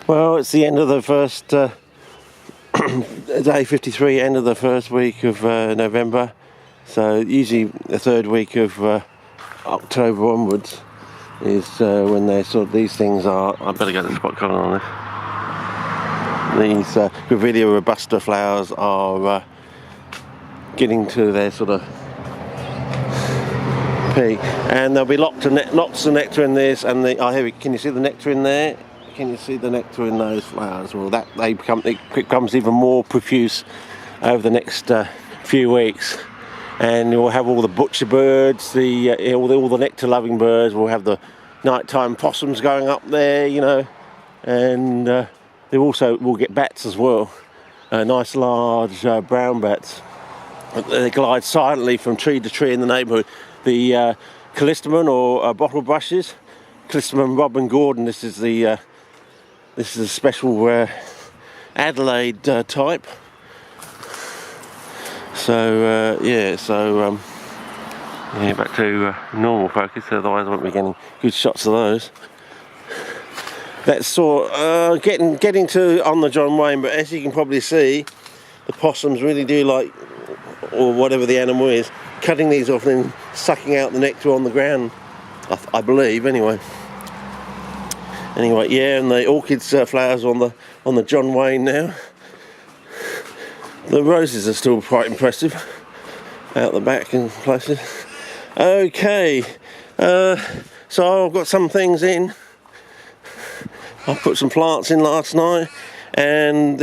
Well, it's the end of the first day 53, end of the first week of November. So usually the third week of October onwards is when they sort of these things are. I better get the spot colour on this. These Grevillea robusta flowers are getting to their sort of peak, and there'll be lots of nectar in this. And can you see the nectar in there? Can you see the nectar in those flowers? Well, it becomes even more profuse over the next few weeks, and you'll have all the butcher birds, all the nectar-loving birds. We'll have the nighttime possums going up there, you know, and we'll get bats as well, nice large brown bats. They glide silently from tree to tree in the neighbourhood. The callistemon or bottle brushes, Callistemon Robin Gordon. This is a special Adelaide type. So back to normal focus. Otherwise, I won't be getting good shots of those. That's getting to on the John Wayne, but as you can probably see, the possums really do like, or whatever the animal is, cutting these off and then sucking out the nectar on the ground. I believe anyway. Anyway, yeah, and the orchids flowers on the John Wayne now. The roses are still quite impressive out the back in places. Okay, so I've got some things in. I put some plants in last night, and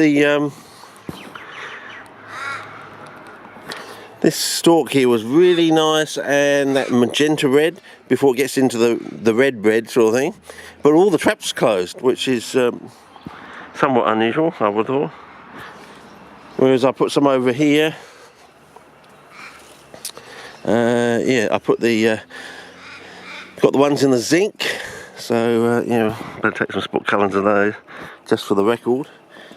this stalk here was really nice, and that magenta red before it gets into the red sort of thing. But all the traps closed, which is somewhat unusual, I would have thought. Whereas I put some over here. I put got the ones in the zinc. So better take some spot colours of those just for the record.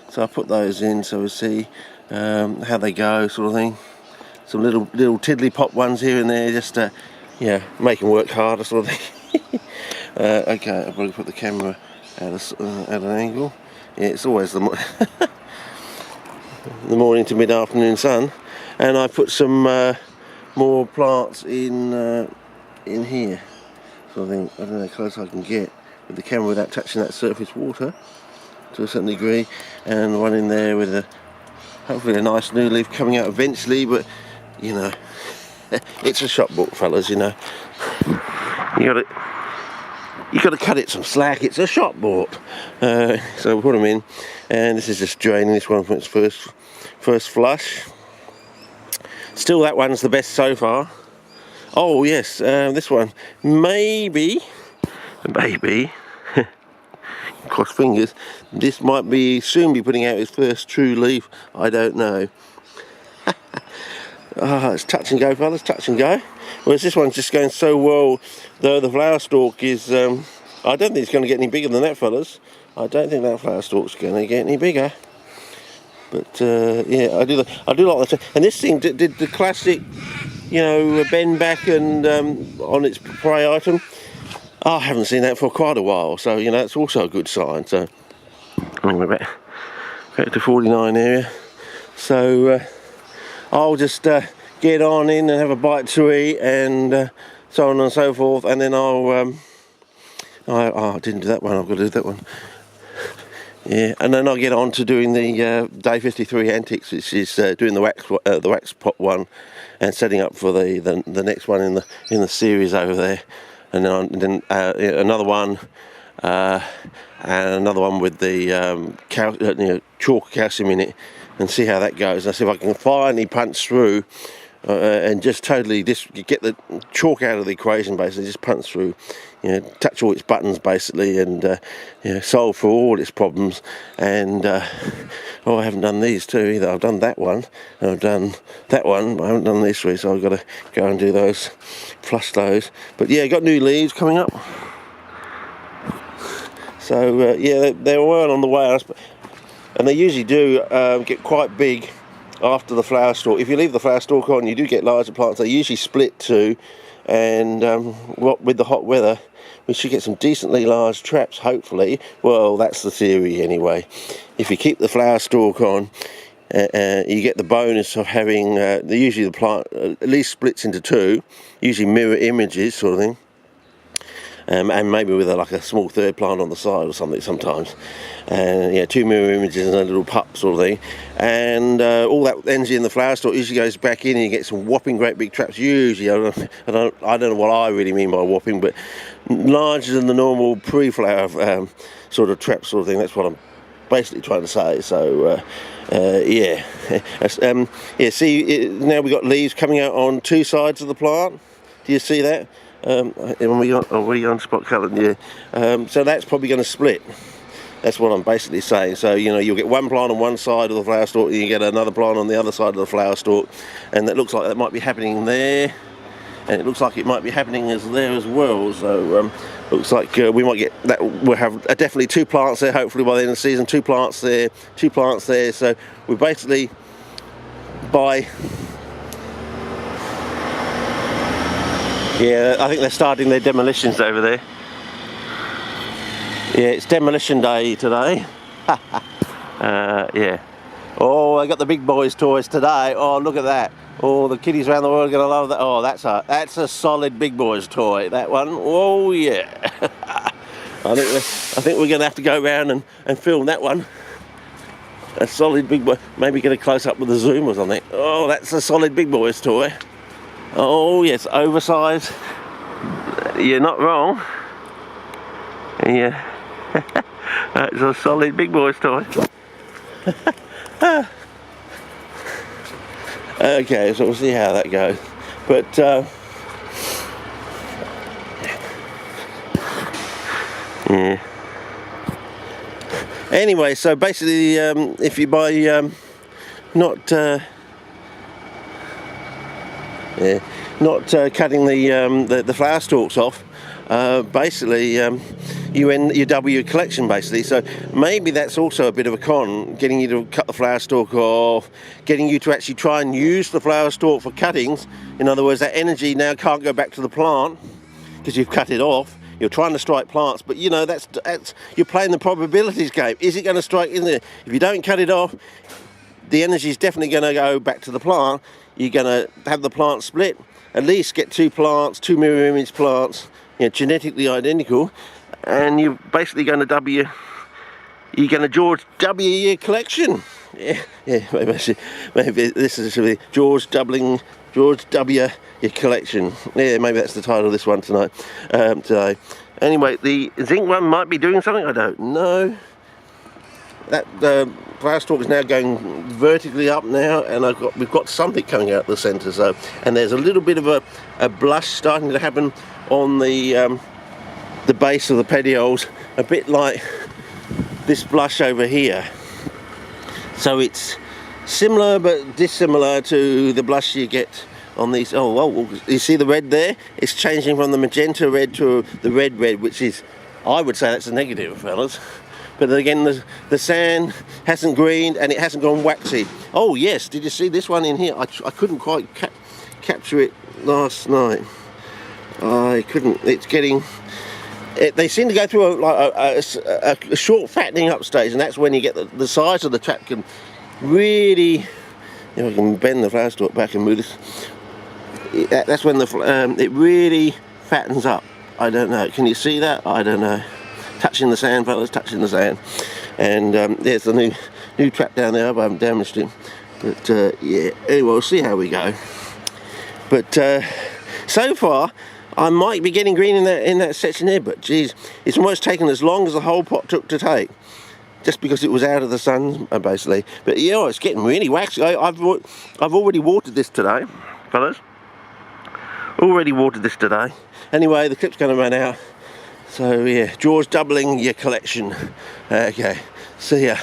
So I put those in so we see how they go, sort of thing. Some little tiddly pop ones here and there, just to make them work harder, sort of thing. Okay, I've got to put the camera at an angle. Yeah, it's always the morning to mid-afternoon sun, and I put some more plants in here. So I think, I don't know how close I can get with the camera without touching that surface water to a certain degree, and one in there with hopefully a nice new leaf coming out eventually, but you know, it's a shop book, fellas, you know. You got to cut it some slack. It's a shop book. So we'll put them in, and this is just draining this one from its first flush. Still, that one's the best so far. Oh yes, this one maybe cross fingers, this might soon be putting out its first true leaf. I don't know. It's touch and go, fellas, touch and go. Whereas this one's just going so well, though the flower stalk is, I don't think it's going to get any bigger than that, fellas. I don't think that flower stalk's going to get any bigger. But I do like that. And this thing did the classic, bend back and on its prey item. I haven't seen that for quite a while, so it's also a good sign. So anyway, back to 49 area. So I'll just get on in and have a bite to eat, and so on and so forth, and then I didn't do that one. I've got to do that one. Yeah, and then I'll get on to doing the day 53 antics, which is doing the wax pot one, and setting up for the next one in the series over there, and then another one, and another one with the chalk calcium in it, and see how that goes. And see if I can finally punch through and just totally get the chalk out of the equation, basically, just punch through, touch all its buttons basically, and solve for all its problems. And I haven't done these two either. I've done that one, and I've done that one, but I haven't done these three, so I've got to go and do those, flush those. But yeah, got new leaves coming up. So they're well on the way, and they usually do get quite big after the flower stalk. If you leave the flower stalk on, you do get larger plants. They usually split too, and what with the hot weather, we should get some decently large traps, hopefully. Well, that's the theory anyway. If you keep the flower stalk on, you get the bonus of having, usually the plant at least splits into two, usually mirror images sort of thing. And maybe with like a small third plant on the side or something sometimes. And yeah, two mirror images and a little pup sort of thing. And all that energy in the flower stalk usually goes back in and you get some whopping great big traps. Usually, I don't know what I really mean by whopping, but larger than the normal pre-flower sort of trap sort of thing. That's what I'm basically trying to say. So yeah. Yeah, see, now we've got leaves coming out on two sides of the plant. Do you see that? We're on spot coloured, yeah. So that's probably going to split. That's what I'm basically saying. So, you'll get one plant on one side of the flower stalk, and you get another plant on the other side of the flower stalk, and that looks like that might be happening there, and it looks like it might be happening there as well. So, looks like we might get that. We'll have definitely two plants there. Hopefully by the end of the season, two plants there. So we basically by. Yeah, I think they're starting their demolitions over there. Yeah, it's demolition day today. Yeah. Oh, I got the big boys' toys today. Oh, look at that. Oh, the kiddies around the world are gonna love that. Oh, that's a solid big boys' toy. That one. Oh yeah. I think we're gonna have to go around and film that one. A solid big boy. Maybe get a close up with a zoom or something. Oh, that's a solid big boys' toy. Oh yes, oversized. You're not wrong. Yeah. That's a solid big boy's toy. Okay, so we'll see how that goes. But yeah. Anyway, so basically, if you buy not cutting the flower stalks off, basically you double your collection basically. So maybe that's also a bit of a con, getting you to cut the flower stalk off, getting you to actually try and use the flower stalk for cuttings. In other words, that energy now can't go back to the plant because you've cut it off. You're trying to strike plants, but that's you're playing the probabilities game. Is it going to strike in there? If you don't cut it off, the energy is definitely going to go back to the plant. You're going to have the plant split, at least get two plants, two mirror image plants, genetically identical, and you're basically going to you're going to George W your collection. Yeah, maybe this should be George W your collection. Yeah, maybe that's the title of this one today. Anyway, the zinc one might be doing something, I don't know. That flower stalk is now going vertically up now, and we've got something coming out the centre. So, and there's a little bit of a blush starting to happen on the base of the petioles, a bit like this blush over here. So it's similar but dissimilar to the blush you get on these. Oh, well, you see the red there? It's changing from the magenta red to the red, which is, I would say that's a negative, fellas. But again, the sand hasn't greened and it hasn't gone waxy. Oh yes, did you see this one in here? I couldn't quite capture it last night. I couldn't. It's getting. They seem to go through a short fattening up stage, and that's when you get the size of the trap can really. I can bend the flower stalk back and move this. That's when it really fattens up. I don't know. Can you see that? I don't know. Touching the sand, fellas, touching the sand. And there's the new trap down there. I haven't damaged it. But yeah, anyway, we'll see how we go. But so far, I might be getting green in that section there, but geez, it's almost taken as long as the whole pot took to take. Just because it was out of the sun, basically. But yeah, it's getting really waxy. I've already watered this today, fellas. Already watered this today. Anyway, the clip's going to run out. So yeah, George doubling your collection. Okay, see ya.